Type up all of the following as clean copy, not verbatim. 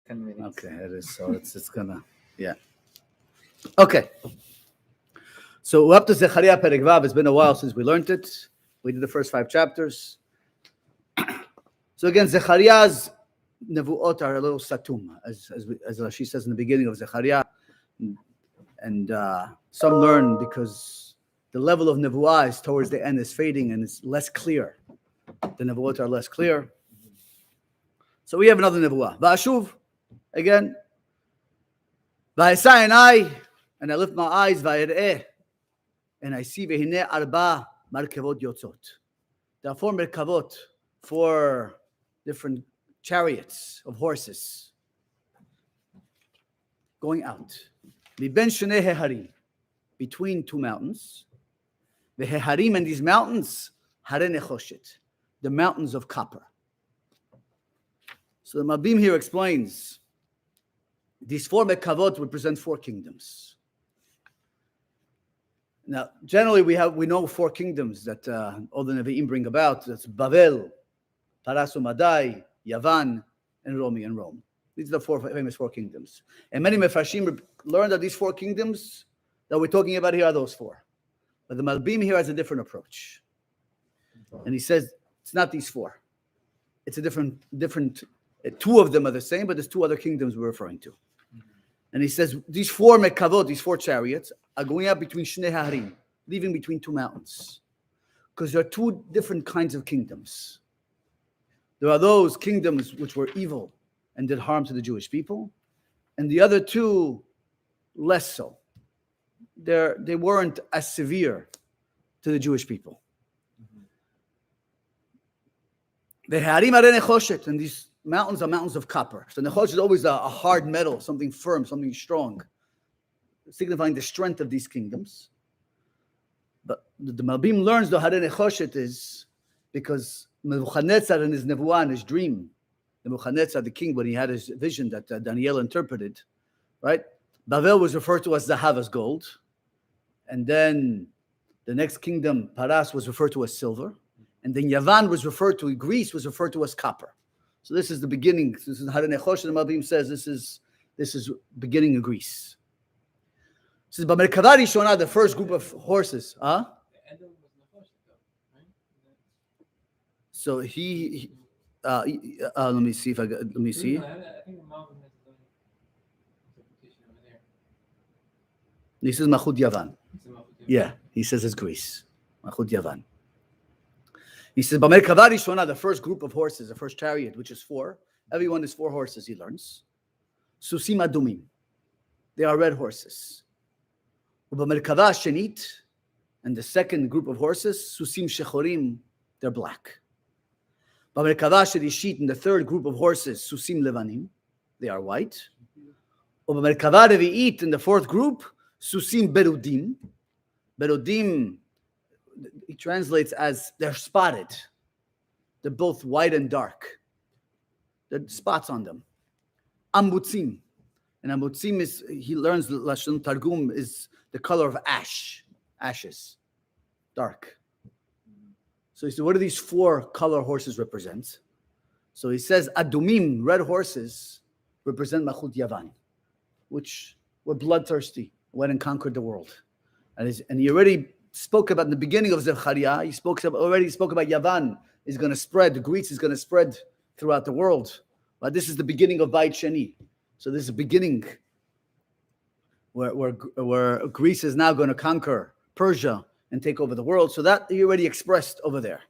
10 minutes. Okay, it is. So it's gonna, yeah. Okay. So we're up to Zecharia Perek Vav. It's been a while since we learned it. We did the first 5 chapters. So again, Zechariah's nevuot are a little satum, as Rashi says in the beginning of Zecharia. And some learn because the level of nevuah is towards the end is fading and it's less clear. The nevuot are less clear. So we have another nevuah. Va'ashuv, again. Va'esa enai, and I lift my eyes, va'ir'eh, and I see vehine arba markevot yotzot. There are 4 merkavot, 4 different chariots of horses going out. Miben shnei heharim, between 2 mountains. The heharim, and these mountains, hare nechoshet, the mountains of copper. So the Mabim here explains these 4 merkavot represent 4 kingdoms. Now, generally, we know 4 kingdoms that all the Nevi'im bring about. That's Bavel, Paras Umadai, Yavan, and Rome. These are the 4 famous 4 kingdoms. And many Mefarshim learned that these 4 kingdoms that we're talking about here are those 4. But the Malbim here has a different approach. And he says, it's not these 4. It's a different 2 of them are the same, but there's 2 other kingdoms we're referring to. And he says, these 4 mekavot, these 4 chariots, are going out between Shnei Harim, leaving between 2 mountains. Because there are 2 different kinds of kingdoms. There are those kingdoms which were evil and did harm to the Jewish people, and the other 2, less so. They weren't as severe to the Jewish people. The Harim are nechoshet, and these mountains are mountains of copper. So nechoshet is always a hard metal, something firm, something strong, signifying the strength of these kingdoms. But the Malbim learns the Hare Nechoshet is because Nebuchadnezzar in his nevuah, in his dream, Nebuchadnezzar, the king, when he had his vision that Daniel interpreted, right? Bavel was referred to as Zahav, as gold. And then the next kingdom, Paras, was referred to as silver. And then Yavan was referred to, Greece was referred to as copper. So this is the beginning. This is Hare Nechoshet. The Malbim says this is beginning of Greece. This is B'merkava Rishona, the first group of horses. Huh? So let me see if let me see. He says Machut Yavan. Yeah, he says it's Greece. Machut Yavan. He says B'merkava Rishona, the first group of horses, the first chariot, which is 4. Everyone is 4 horses, he learns. Susim Adumim. They are red horses. B'merkava Shenit, and the second group of horses, Susim Shechorim, they're black. B'merkava Sherishit, and the third group of horses, Susim Levanim, they are white. B'merkava Revi'it, in the 4th group, Susim Berudim. Berudim, it translates as they're spotted. They're both white and dark. There are spots on them. Ambutzim. And Ambutzim is, he learns the Lashon Targum is the color of ashes, dark. So he said, what do these 4 color horses represent? So he says, Adumim, red horses, represent Machut Yavan, which were bloodthirsty, went and conquered the world. And he already spoke about in the beginning of Zecharia, he already spoke about Yavan is going to spread, Greece is going to spread throughout the world. But this is the beginning of Beit Sheni. So this is the beginning where Greece is now going to conquer Persia and take over the world. So that he already expressed over there.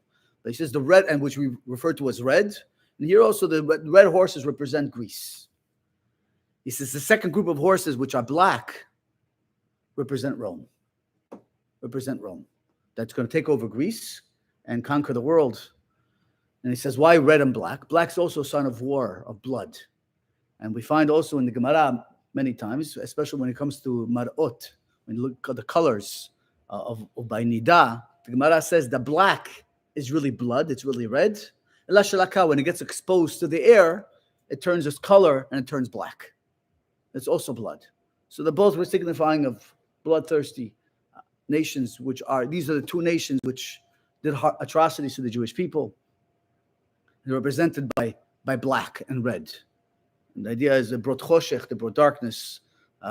But he says the red, and which we refer to as red. And here also the red horses represent Greece. He says the second group of horses, which are black, represent Rome. That's going to take over Greece and conquer the world. And he says, why red and black? Black's also a sign of war, of blood. And we find also in the Gemara many times, especially when it comes to mar'ot, when you look at the colors of by Nida, the Gemara says the black is really blood, it's really red. Ela shalaka, when it gets exposed to the air, it turns its color and it turns black. It's also blood. So they're both signifying of bloodthirsty nations, these are the 2 nations which did atrocities to the Jewish people. They're represented by black and red. And the idea is they brought choshech, they brought darkness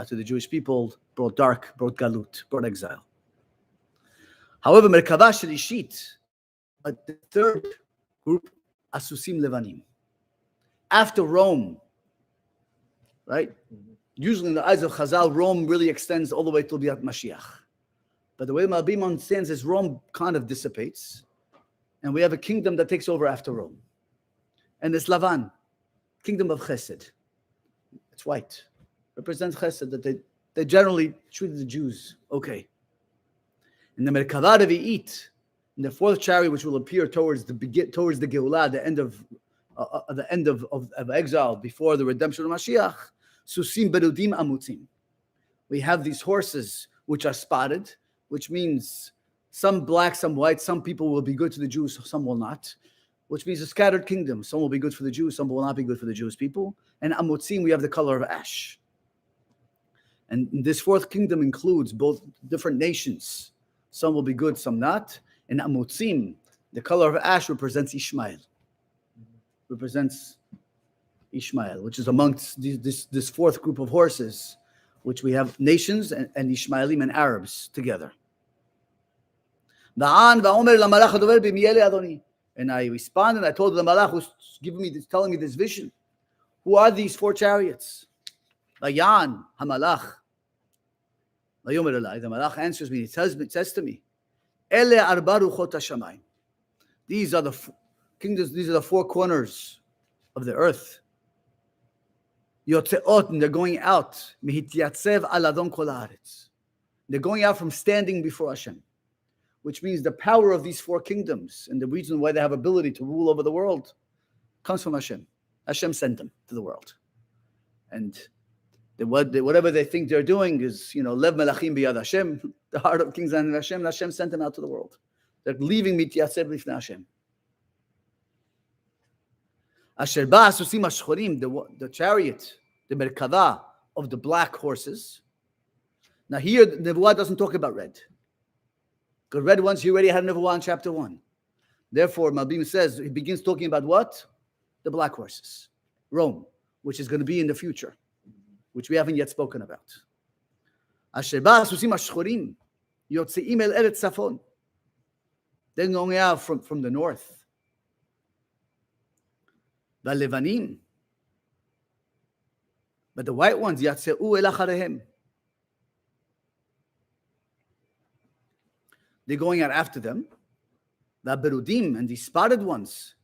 to the Jewish people, brought galut, brought exile. However, Merkava Shelishit, the third group, Asusim Levanim. After Rome, right? Usually in the eyes of Chazal, Rome really extends all the way till Biat Mashiach. But the way Malbim understands is Rome kind of dissipates, and we have a kingdom that takes over after Rome. And it's Lavan, kingdom of Chesed. It's white. Represents Chesed, that they generally treated the Jews okay. In the Merkava Revi'it, in the fourth chariot, which will appear towards the Geulah, the end of exile, before the redemption of Mashiach, Susim Berudim Amutzim. We have these horses which are spotted, which means some black, some white, some people will be good to the Jews, some will not, which means a scattered kingdom. Some will be good for the Jews, some will not be good for the Jewish people. And Amutzim, we have the color of ash. And this fourth kingdom includes both different nations. Some will be good, some not. And Amutzim, the color of ash, represents Ishmael. Represents Ishmael, which is amongst this fourth group of horses, which we have nations and Ishmaelim and Arabs together. And I responded, and I told the Malach who's telling me this vision, who are these four chariots? Vayan Hamalach. The Malach answers me, it says to me, Ele arba ruchot hashamayim. These are the kingdoms, these are the four corners of the earth. Yotzeot, and they're going out. Mehityasev al adon kol haaretz. They're going out from standing before Hashem, which means the power of these four kingdoms and the reason why they have ability to rule over the world comes from Hashem. Hashem sent them to the world. And whatever they think they're doing is, Lev Melachim biyad Hashem, the heart of kings and Hashem sent them out to the world. They're leaving Mityasev lifnei Hashem. Asher ba asusim ashchorim, the chariot, the Merkava of the black horses. Now here, the Nevuah doesn't talk about red. Because red ones, you already had Nevuah in chapter 1. Therefore, Malbim says, he begins talking about what? The black horses. Rome, which is going to be in the future, which we haven't yet spoken about. Asher ba asusim ashchorim, yotzeim el eretz tzafon. They're going out from the north. Valevanim. But the white ones, yatzeu el acharehem. They're going out after them. The berudim, and the spotted ones,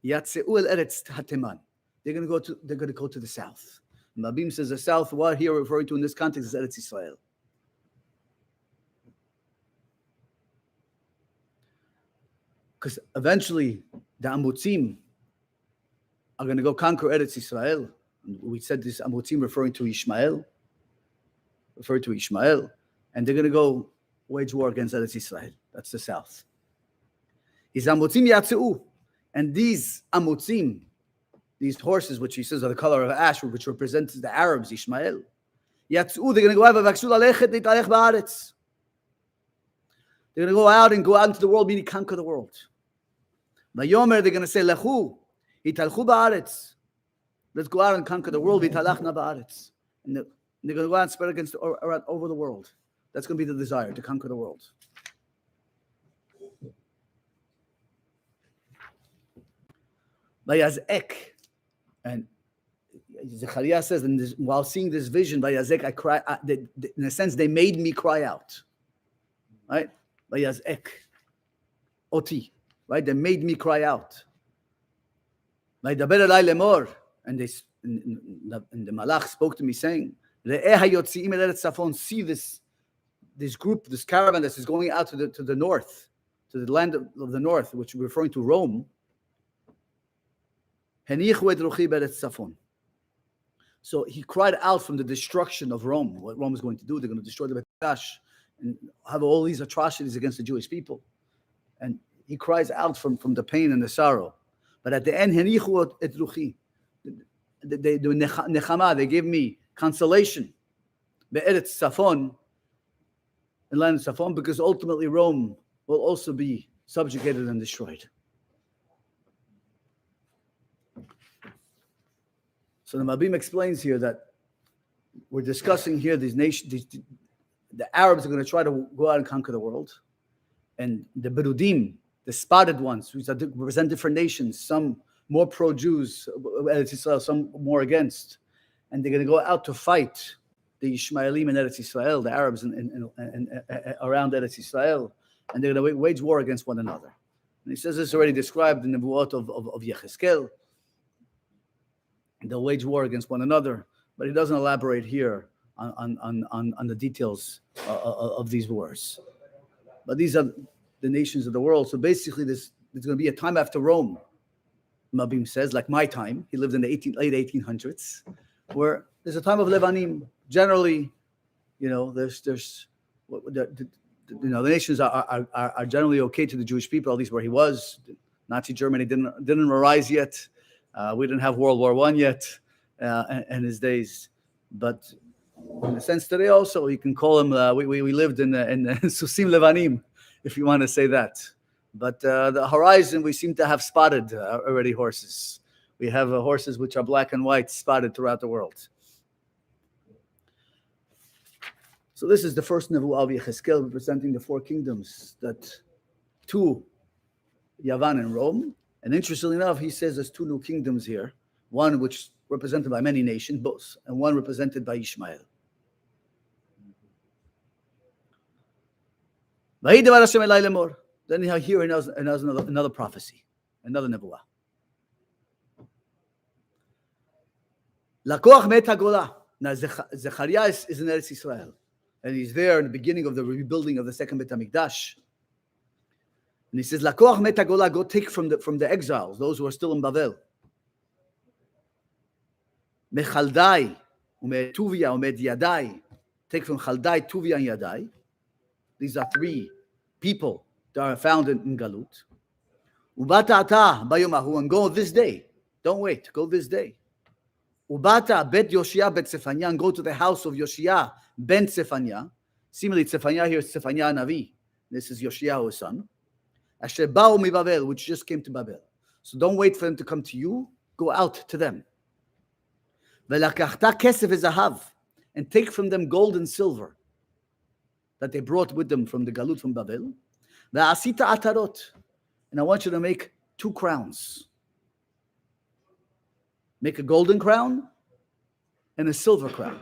yatzeu el eretz hateman. They're going to go to the south. Malbim says the south. What here referring to in this context is Eretz Yisrael. Because eventually the Amutzim are going to go conquer Eretz Yisrael. We said this Amutzim referring to Ishmael, and they're going to go wage war against Eretz Yisrael. That's the south. His Amutzim yatzeu, and these Amutzim, these horses, which he says are the color of ash, which represents the Arabs, Ishmael, yatzeu, they're going to go out ba'aretz. They're going to go out into the world, meaning conquer the world. Vayomer, they're going to say, Lechu, hitalchu ba'aretz. Let's go out and conquer the world. Vitalachna ba'aretz. And they're going to go out and spread against over the world. That's going to be the desire, to conquer the world. Vayazek. And Zecharia says, while seeing this vision, Vayazek, I cry. In a sense, they made me cry out. Right? Vayazek. Oti. Right? They made me cry out. Vaydaber elai lemor. And the Malach spoke to me saying, see this group, this caravan that is going out to the north, to the land of the north, which we're referring to Rome. So he cried out from the destruction of Rome, what Rome is going to do. They're going to destroy the Beit Hamikdash and have all these atrocities against the Jewish people. And he cries out from the pain and the sorrow. But at the end, they gave me consolation. Be'eretz Safon, in land of Safon, because ultimately Rome will also be subjugated and destroyed. So the Malbim explains here that we're discussing here these nations, the Arabs are going to try to go out and conquer the world. And the Berudim, the spotted ones, which represent different nations, some more pro-Jews, some more against. And they're going to go out to fight the Ishmaelim in Eretz Yisrael, the Arabs around Eretz Yisrael. And they're going to wage war against one another. And he says this is already described in the Nebuot of Yechezkel. They'll wage war against one another. But he doesn't elaborate here on the details of these wars. But these are the nations of the world. So basically, there's going to be a time after Rome, Malbim says, like my time. He lived in the late 1800s, where there's a time of Levanim. Generally, the nations are generally okay to the Jewish people, at least where he was. Nazi Germany didn't arise yet. We didn't have World War I yet in his days. But in a sense today also, you can call him, we lived in Susim Levanim, if you want to say that. But the horizon, we seem to have spotted already horses. We have horses which are black and white spotted throughout the world. So this is the first Nebuah of Yechezkel representing the four kingdoms, that two, Yavan and Rome. And interestingly enough, he says there's two new kingdoms here, one which represented by many nations, both, and one represented by Ishmael. Then here another prophecy, another Nebuah. Lakoach met hagolah. Now Zecharia is in Eretz Yisrael, and he's there in the beginning of the rebuilding of the second Bet HaMikdash. And he says, Lakoach met hagolah, go take from the exiles, those who are still in Babel. Mechaldai, umetuvia, umediadai. Take from Chaldai, Tuvia, and Yadai. These are three people that are found in Galut. Ubata ata bayomahu, and go this day. Don't wait, go this day. Ubata bet Yoshia bet Zephaniah, and go to the house of Yoshia ben Zephaniah. Similarly, Zephaniah here is Zephaniah Navi. This is Yoshiahu's son. Asher ba'u mi Babel, which just came to Babel. So don't wait for them to come to you. Go out to them. Velakachta kesef ezahav, and take from them gold and silver that they brought with them from the Galut from Babel. Ve'asita atarot, and I want you to make two crowns. Make a golden crown and a silver crown.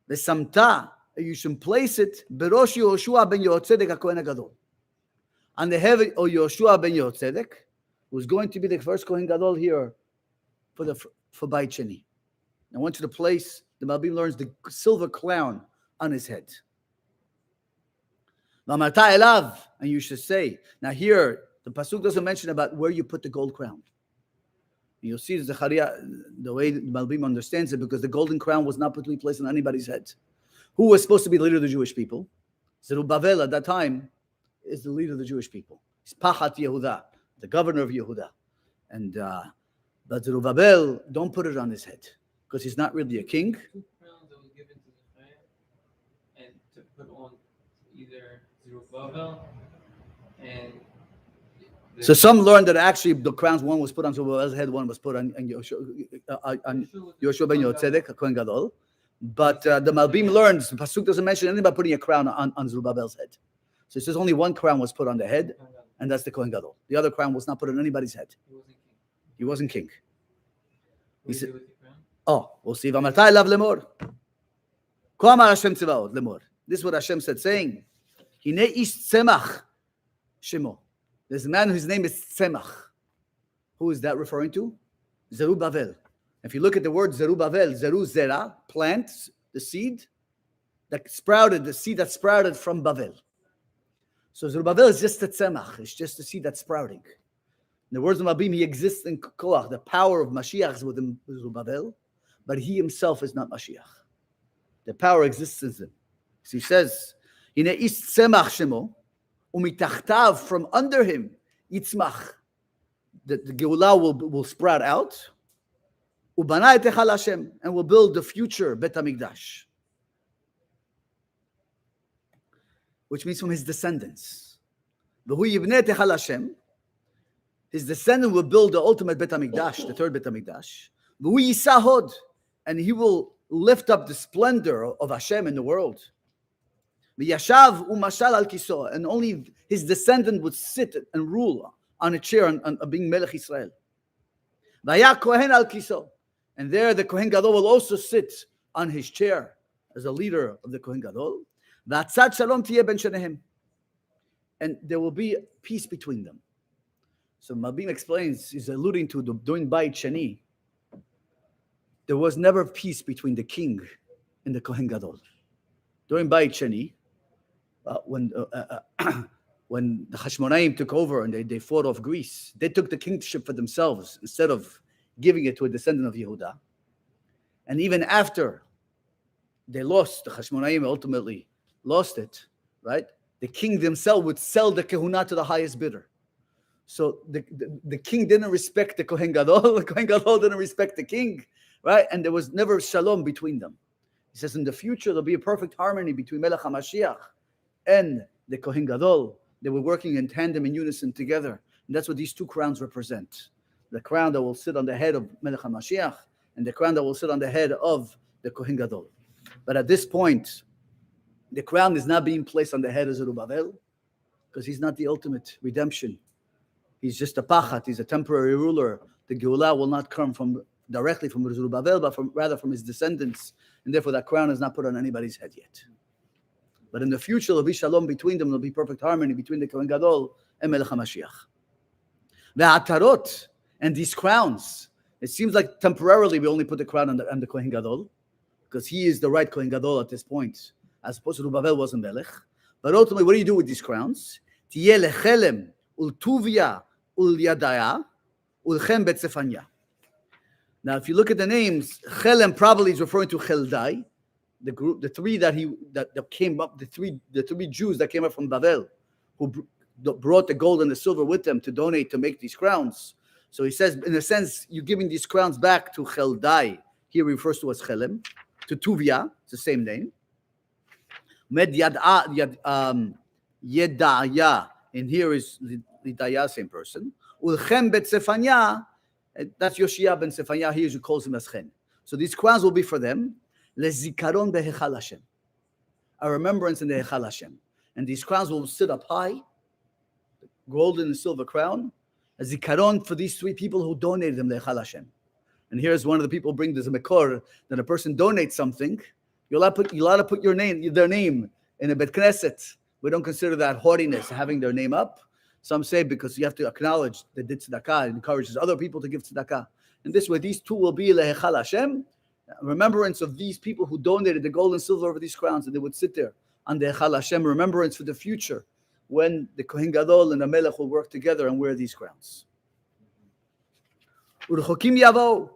Ve'samta, you should place it berosh Yehoshua ben Yotzedek HaKohen HaGadol, on the head of Yehoshua ben Yotzedek, who's going to be the first Kohen Gadol here for Beit Sheni. I want you to place, the Malbim learns, the silver crown on his head. V'amarta elav, and you should say. Now here, the pasuk doesn't mention about where you put the gold crown. You'll see Zecharia, the way the Malbim understands it, because the golden crown was not put to be placed on anybody's head. Who was supposed to be the leader of the Jewish people? Zerubbabel at that time is the leader of the Jewish people. He's Pachat Yehuda, the governor of Yehuda. And but Zerubbabel, don't put it on his head, because he's not really a king. Two crowns that was given to Zecharia, and to put on either Zerubbabel and. So some learned that actually the crowns, one was put on Zerubbabel's head, one was put on Yoshua ben Yotzedek, Kohen Gadol. But the Malbim learns, the pasuk doesn't mention anything about putting a crown on Zerubbabel's head. So it says only one crown was put on the head, and that's the Kohen Gadol. The other crown was not put on anybody's head. He wasn't king. He said, we'll see. This is what Hashem said, saying, Hine ish tzemach shemo. There's a man whose name is Tzemach. Who is that referring to? Zerubbabel. If you look at the word Zerubbabel, Zeru Zera, plant, the seed that sprouted, the seed that sprouted from Babel. So Zerubbabel is just a Tzemach. It's just the seed that's sprouting. In the words of Mabim, he exists in Koach. The power of Mashiach is within Zerubbabel, but he himself is not Mashiach. The power exists in him. So he says, Hine ish tzemach shemo, umitachtav, from under him, yitzmach, the Geulah will sprout out, ubana et echal Hashem, and will build the future Bet HaMikdash, which means from his descendants. V'hu yibneh et echal Hashem, his descendant will build the ultimate Bet HaMikdash, the third Bet HaMikdash. and he will lift up the splendor of Hashem in the world. And only his descendant would sit and rule on a chair and being Melech Israel. And there the Kohen Gadol will also sit on his chair as a leader of the Kohen Gadol. And there will be peace between them. So Malbim explains, he's alluding to during Beit Sheni, there was never peace between the king and the Kohen Gadol. During Beit Sheni, when the Hashmonaim took over and they fought off Greece, they took the kingship for themselves instead of giving it to a descendant of Yehuda. And even after they lost, the Hashmonaim ultimately lost it, right? The king themselves would sell the kehuna to the highest bidder. So the king didn't respect the Kohen Gadol, the Kohen Gadol didn't respect the king, right? And there was never shalom between them. He says in the future there'll be a perfect harmony between Melech HaMashiach and the Kohen Gadol. They were working in tandem, in unison together. And that's what these two crowns represent. The crown that will sit on the head of Melech HaMashiach and the crown that will sit on the head of the Kohen Gadol. But at this point, the crown is not being placed on the head of Zerubbabel because he's not the ultimate redemption. He's just a pachat. He's a temporary ruler. The Geulah will not come directly from Zerubbabel, but rather from his descendants. And therefore, that crown is not put on anybody's head yet. But in the future, there'll be shalom between them. There'll be perfect harmony between the Kohen Gadol and Melech HaMashiach. The atarot and these crowns. It seems like temporarily we only put the crown on the Kohen Gadol because he is the right Kohen Gadol at this point, as opposed to Zerubbabel wasn't Melech. But ultimately, what do you do with these crowns? Tiyeh lechelem ultuvia ulyadaya ulchem betzefanya. Now, if you look at the names, Chelem probably is referring to Cheldai, the group, the three that came up, the three Jews that came up from Babel, who brought the gold and the silver with them to donate to make these crowns. So he says, in a sense, you're giving these crowns back to Cheldai. Here he refers to as Chelem, to Tuvia, it's the same name. Med Yedaya, and here is Lidaya, same person. Ulchem betzefanya. That's Yoshia ben Sefanya. He usually calls him as Chen. So these crowns will be for them. Lezikaron behechal Hashem, a remembrance in the Hechal Hashem. And these crowns will sit up high, golden and silver crown, a zikaron for these three people who donated them to Hechal Hashem. And here's one of the people bring this mekor that a person donates something, you're allowed to put their name in a Bet Knesset. We don't consider that haughtiness, having their name up. Some say because you have to acknowledge they did tzedakah. It encourages other people to give tzedakah. And this way, these two will be lehechal Hashem, remembrance of these people who donated the gold and silver over these crowns, and they would sit there on the hechal Hashem, remembrance for the future, when the Kohen Gadol and the Melech will work together and wear these crowns. U'rechokim yavo,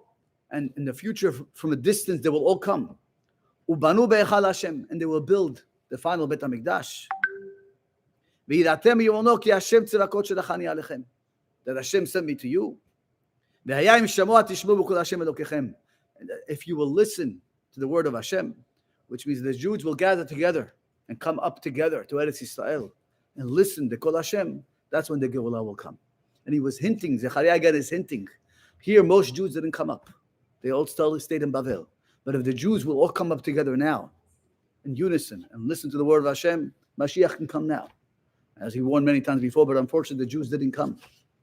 and in the future, from a distance, they will all come. Ubanu be'echal Hashem, and they will build the final Bet HaMikdash. V'yiratem, you will know ki Hashem tzedakot shelachani alechem, that Hashem sent me to you. V'haya im shamoa tishmu b'kol Hashem elokechem. If you will listen to the word of Hashem, which means the Jews will gather together and come up together to Eretz Yisrael and listen to Kol Hashem, that's when the Geulah will come. And he was hinting, Zecharia again is hinting. Here, most Jews didn't come up. They all still stayed in Babel. But if the Jews will all come up together now in unison and listen to the word of Hashem, Mashiach can come now. As he warned many times before, but unfortunately the Jews didn't come.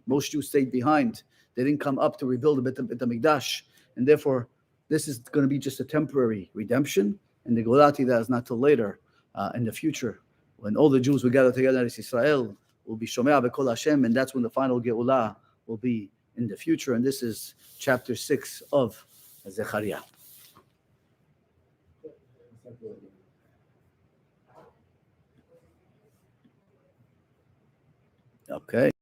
Most Jews stayed behind. They didn't come up to rebuild the Bet HaMikdash. And therefore, this is going to be just a temporary redemption. And the Geulah that is not till later in the future, when all the Jews will gather together in Israel, will be Shomea B'Kol Hashem, and that's when the final Geulah will be in the future. And this is chapter 6 of Zecharia. Okay.